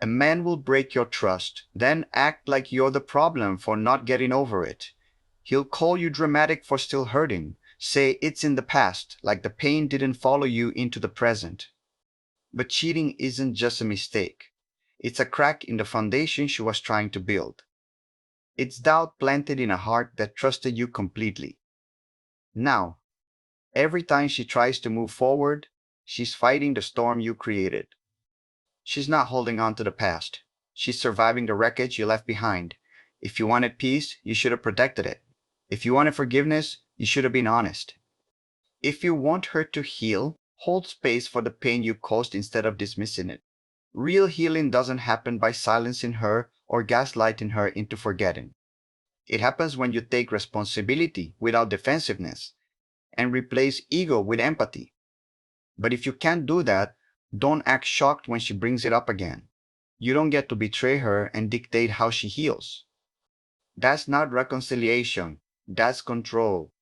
A man will break your trust, then act like you're the problem for not getting over it. He'll call you dramatic for still hurting, say it's in the past, like the pain didn't follow you into the present. But cheating isn't just a mistake. It's a crack in the foundation she was trying to build. It's doubt planted in a heart that trusted you completely. Now, every time she tries to move forward, she's fighting the storm you created. She's not holding on to the past. She's surviving the wreckage you left behind. If you wanted peace, you should have protected it. If you wanted forgiveness, you should have been honest. If you want her to heal, hold space for the pain you caused instead of dismissing it. Real healing doesn't happen by silencing her or gaslighting her into forgetting. It happens when you take responsibility without defensiveness and replace ego with empathy. But if you can't do that, don't act shocked when she brings it up again. You don't get to betray her and dictate how she heals. That's not reconciliation, that's control.